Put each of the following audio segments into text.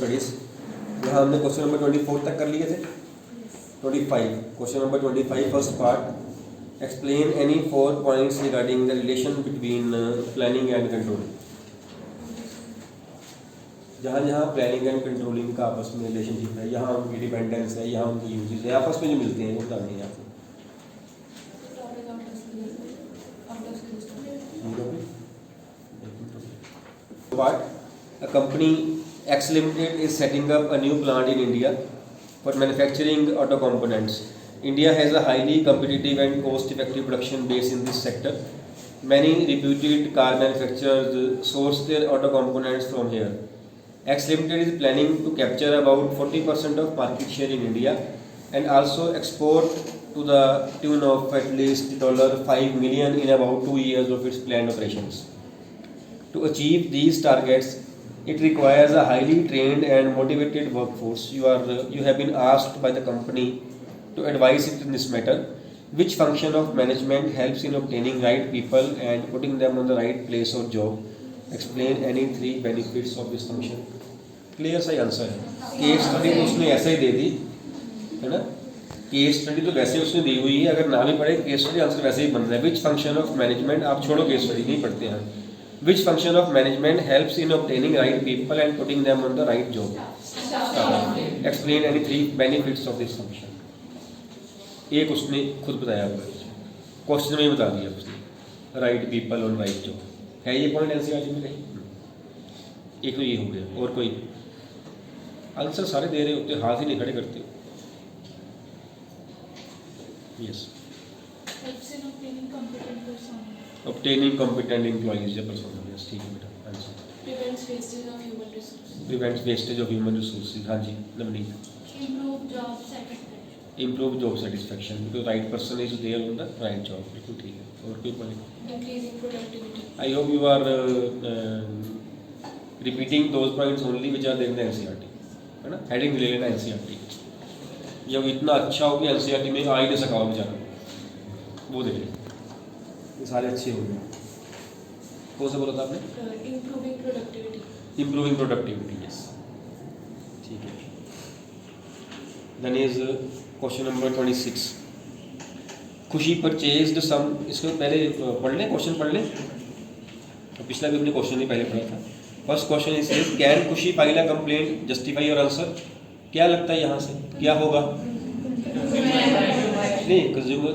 Studies. यहाँ हमने question number 24 तक कर लिए थे। 25 question number 25 first part, explain any 4 points regarding the relation between planning and controlling. जहाँ जहाँ प्लानिंग एंड कंट्रोलिंग का आपस में रिलेशनशिप है, यहाँ उनकी डिपेंडेंस है, यहाँ उनकी यूजेस है, आपस में जो मिलते हैं वो बताने हैं आपको। Part, a company X Limited is setting up a new plant in India for manufacturing auto components. India has a highly competitive and cost-effective production base in this sector. Many reputed car manufacturers source their auto components from here. X Limited is planning to capture about 40% of market share in India and also export to the tune of at least $5 million in about 2 years of its planned operations. To achieve these targets, it requires a highly trained and motivated workforce. You have been asked by the company to advise it in this matter. Which function of management helps in obtaining right people and putting them on the right place or job? Explain any 3 benefits of this function. Clear सा answer है। Case study तो उसने ऐसे ही दे दी है ना, case study तो वैसे उसने दी हुई है, अगर ना भी पढ़े केस स्टडी आंसर वैसे ही बन रहा है। विच फंक्शन ऑफ मैनेजमेंट, आप छोड़ो केस स्टडी नहीं पढ़ते हैं। Which function of management helps in obtaining right people and putting them on the right job? Explain any 3 benefits of this function. एक उसने खुद बताया हुआ है, क्वेश्चन में बता दिया उसने, right people on right job है। ये पॉइंट एनसीईआरटी में कहीं एक तो ये हो गया, और कोई आंसर सारे दे रहे होते, हाथ ही नहीं खड़े करते। यस, obtaining competent employees या personnel, yes, ठीक है बेटा। Answer prevents wastage of human resources. prevents wastage of human resources। हाँ जी Navneet. Improve job satisfaction. improve job satisfaction because right person is there on the right job। बिल्कुल ठीक है। और कोई point? Increasing productivity. I hope you are repeating those points only which are there in the NCERT, है ना, heading ले लेना NCERT। जब इतना अच्छा हो कि NCERT में आ ही नहीं सका बेचारा, वो देख लें, ये सारे अच्छे हो गए। कौन सा बोला था आपने? Improving productivity. Improving productivity, yes, ठीक है। Then is question number 26. खुशी परचेज्ड सम, इसको पहले पढ़ लें, क्वेश्चन पढ़ लें। तो पिछला भी हमने क्वेश्चन ही पहले पढ़ा था। फर्स्ट क्वेश्चन इज कैन खुशी file a complaint, justify your answer. क्या लगता है यहाँ से क्या होगा? नहीं, कंज्यूमर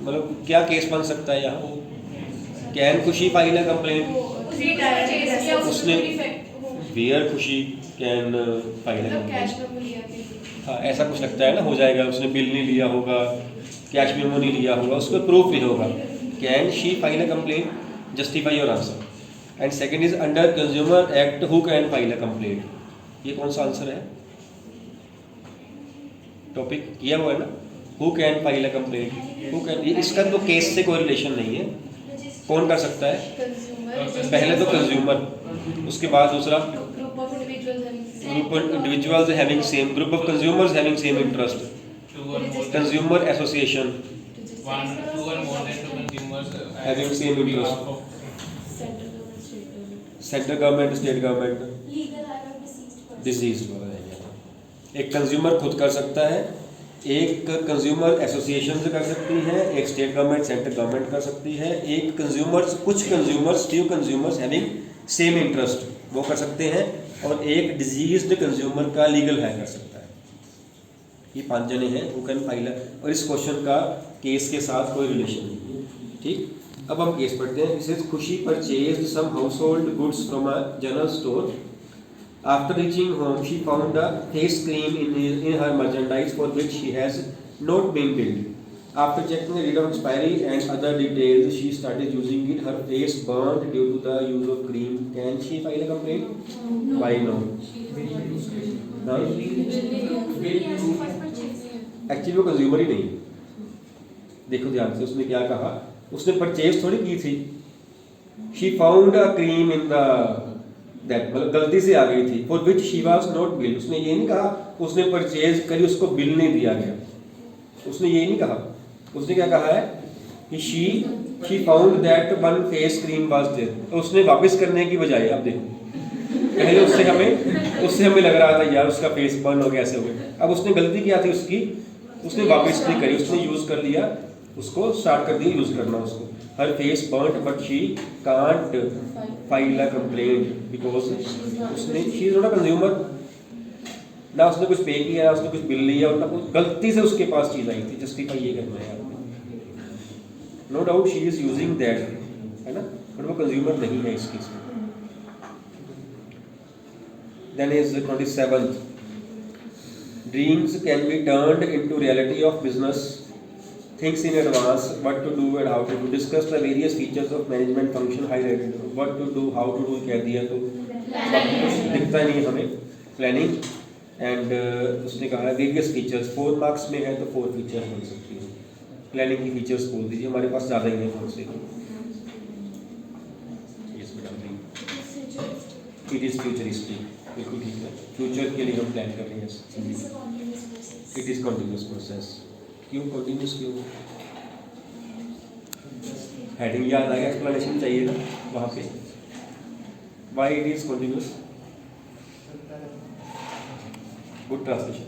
मतलब क्या केस बन सकता है यहाँ? कैन खुशी फाइल अ कंप्लेंट, उसने वेयर खुशी कैन फाइल अ कंप्लेंट। हाँ ऐसा कुछ लगता है ना, हो जाएगा। उसने बिल नहीं लिया होगा, कैश मेमो नहीं लिया होगा, उसको प्रूफ नहीं होगा। Can she file a complaint, justify your answer. And second is under consumer act who can file a complaint. ये कौन सा आंसर है? टॉपिक किया हुआ है ना, who can file a complaint, who can. इसका तो केस से कोई रिलेशन नहीं है। कौन कर सकता है? पहले तो कंज्यूमर, उसके बाद दूसरा group of individuals having same, group of consumers having same interest, consumer association having same interest, central government, state government, deceased वाला है। एक कंज्यूमर खुद कर सकता है, एक कंज्यूमर एसोसिएशन से कर सकती है, एक स्टेट गवर्नमेंट सेंट्रल गवर्नमेंट कर सकती है, एक कंज्यूमर्स, कुछ consumers, few consumers having same interest वो कर सकते हैं, और एक डिजीज्ड कंज्यूमर का लीगल है कर सकता है। ये 5 जने हैं हु कैन फाइल। और इस क्वेश्चन का केस के साथ कोई रिलेशन नहीं है। ठीक, अब हम केस पढ़ते हैं। This is Khushi purchased some household goods from a general store. After reaching home, she found a face cream in her merchandise for which she has not been billed. After checking the date of expiry and other details, she started using it. Her face burned due to the use of cream. Can she file a complaint? No. Why no? No? Actually वो consumer ही नहीं है। देखो ध्यान से, उसने क्या कहा, उसने परचेज थोड़ी की थी। She found a cream in the that, मतलब गलती से आ गई थी। For which she was not bill, उसने ये नहीं कहा उसने परचेज करी उसको बिल नहीं दिया गया, उसने ये नहीं कहा। उसने क्या कहा है कि she found that one face cream was there. तो उसने वापस करने की बजाय, अब देखो पहले उससे हमें उससे हमें लग रहा था यार उसका फेस बर्न हो गया, ऐसे हो गया। अब उसने गलती क्या थी उसकी, उसने वापस नहीं करी, उसने यूज़ कर लिया, उसको स्टार्ट कर दिया यूज़ करना उसको। Her face burn but she can't file a complaint because उसने she is not a consumer, ना उसने कुछ पे किया, ना उसने कुछ बिल लिया, और ना कुछ गलती से उसके पास चीज़ आई थी। जस्टिफाई ये करना है आपको। No doubt she is using that, है ना, बट वो कंज्यूमर नहीं है इस केस में। Then is 27th. Dreams can be turned into reality of business. Thinks in advance what to do and how to do. Discuss the various features of management function. Highlighted what to do, how to do कह दिया तो बाकी कुछ दिखता नहीं हमें। Planning and उसने कहा है various features। 4 marks में है तो 4 features बोल सकती हूँ। Planning की features बोल दीजिए, हमारे पास ज़्यादा ही है कौन से। Yes madam। It is futuristic। बिल्कुल ठीक है, फ्यूचर के लिए हम प्लान कर रहे हैं। It is continuous process. क्यों कॉन्टिन्यूस, क्यों? हेडिंग याद आएगा, एक्सप्लेनेशन चाहिए ना वहाँ पे। Why it is continuous? Good translation.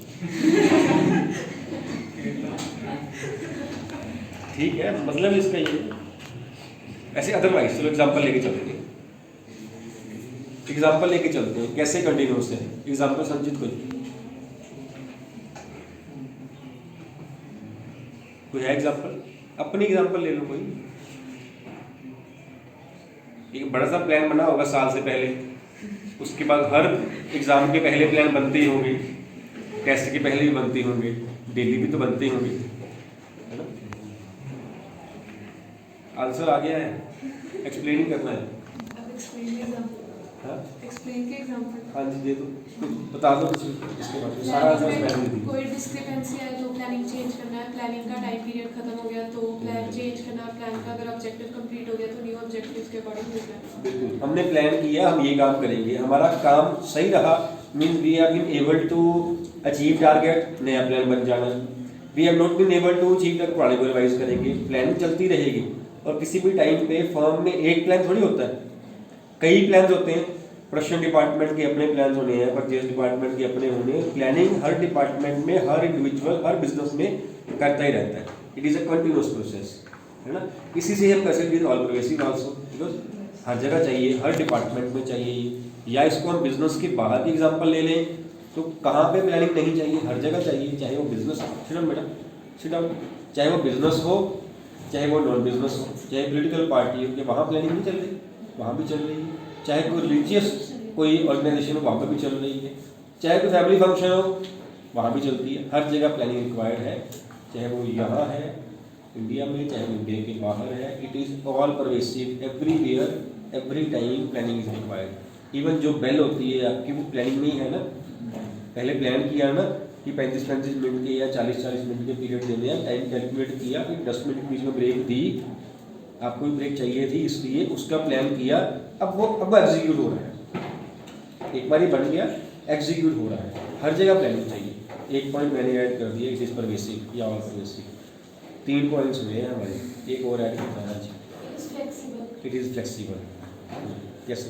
ठीक है, मतलब इसका ये ऐसे। अदरवाइज चलो एग्जाम्पल लेके चलते हैं, एग्जाम्पल लेके चलते हैं कैसे कंटिन्यूस है। एग्जाम्पल संचित कोई है एग्जाम्पल? अपनी एग्जाम्पल ले लो कोई। एक बड़ा सा प्लान बना होगा साल से पहले, उसके बाद हर एग्जाम के पहले प्लान बनते ही होंगे, टेस्ट के पहले भी बनते होंगे, डेली भी तो बनते होंगे, है ना। आंसर आ गया है, एक्सप्लेन ही करना है। एक्सप्लेन के एग्जांपल। हाँ जी दे दो, बता दो कुछ इसके बारे में। सारा आंसर पहले दे दीजिए। कोई डिस्क्रिपेंसी है तो प्लानिंग चेंज करना है, प्लानिंग का टाइम पीरियड खत्म हो गया तो प्लान चेंज करना है, प्लान का अगर ऑब्जेक्टिव कंप्लीट हो गया तो न्यू ऑब्जेक्टिव्स के अकॉर्डिंग होना है। बिल्कुल, हमने प्लान किया हम ये काम करेंगे, हमारा काम सही रहा, means we have been able to achieve target, नया प्लान बन जाना। We have not been able to achieve तक पुराने को रिवाइज करेंगे। प्लानिंग चलती रहेगी, और किसी भी टाइम पे फर्म में एक प्लान थोड़ी होता है, कई प्लान होते हैं। प्रोडक्शन डिपार्टमेंट के अपने प्लान होने हैं, परचेज डिपार्टमेंट के अपने होने हैं। प्लानिंग हर डिपार्टमेंट में, हर इंडिविजुअल, हर बिजनेस में करता ही रहता है। It is a continuous process, है ना। इसी से हम कैसे with all progressive also, because हर जगह चाहिए, हर डिपार्टमेंट में चाहिए। या इसको हम बिजनेस के बाहर की एग्जाम्पल ले लें तो कहाँ पे प्लानिंग नहीं चाहिए? हर जगह चाहिए, चाहे वो बिजनेस, सिट डाउन बेटा, सिट डाउन, चाहे वो बिजनेस हो, चाहे वो नॉन बिजनेस हो, चाहे पोलिटिकल पार्टी हो, वहाँ प्लानिंग नहीं चल रही, वहाँ भी चल रही है। चाहे कोई रिलीजियस कोई ऑर्गेनाइजेशन हो, वहाँ पर भी चल रही है। चाहे कोई फैमिली फंक्शन हो, वहाँ भी चलती है। हर जगह प्लानिंग रिक्वायर्ड है, चाहे वो यहाँ है इंडिया में, चाहे वो इंडिया के बाहर है। It is all pervasive, everywhere, every time planning is required. Even जो बेल होती है आपकी, वो प्लानिंग में ही है ना। पहले प्लान किया ना कि 35-35 मिनट के या 40-40 मिनट के पीरियड देने हैं, टाइम कैलकुलेट किया, फिर 10 मिनट के बीच में ब्रेक दी, आपको भी ब्रेक चाहिए थी इसलिए उसका प्लान किया। अब एग्जीक्यूट हो रहा है, एक बार ही बन गया, एग्जीक्यूट हो रहा है। हर जगह प्लानिंग चाहिए। एक पॉइंट मैंने ऐड कर दिया, इट इज़ परवेसिव या ऑल परवेसिव। 3 पॉइंट्स हुए हैं हमारे, एक और ऐड करता है जी। It is flexible. Yes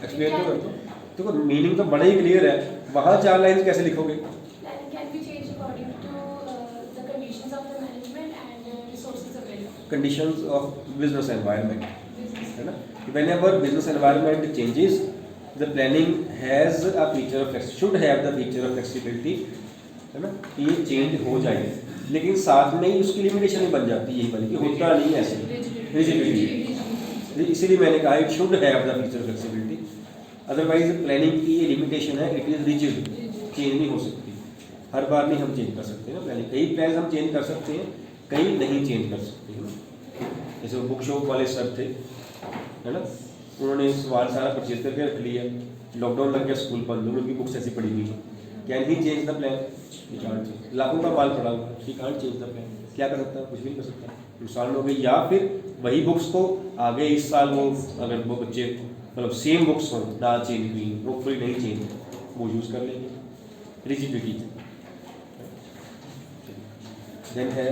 explain तो कर दो। देखो मीनिंग तो बड़ा ही क्लियर है, वहाँ 4 लाइन कैसे लिखोगे? Conditions of business environment, है ना। Whenever business environment changes, the planning has a feature of should have the feature of flexibility, है ना। ये चेंज हो जाए, लेकिन साथ में ही उसकी लिमिटेशन भी बन जाती है, यही वाली कि होता नहीं ऐसे, रिजिडिटी। इसीलिए मैंने कहा it should have the feature flexibility. Otherwise planning की ये लिमिटेशन है, इट इज़ रिजिड, चेंज नहीं हो सकती। हर बार नहीं हम चेंज कर सकते ना प्लानिंग। कई प्लान हम चेंज कर सकते हैं, कई नहीं चेंज कर सकते हैं। जैसे वो बुक शॉप वाले सर थे, है ना, उन्होंने सवाल सारा परचेज करके रख लिया, लॉकडाउन लग गया, स्कूल बंद, उनकी बुक्स ऐसी पड़ी हुई। Can he change the plan? He can't change. लाखों का माल पड़ा हुआ, he can't change the plan. क्या कर सकता है? कुछ भी नहीं कर सकता, नुकसान हो गई। या फिर वही बुक्स को आगे इस साल वो, अगर वो बच्चे मतलब सेम बुक्स हों ना चेंज हुई, वो पूरी नहीं चेंज, वो यूज़ कर लेंगे। रिजिडिटी। देन है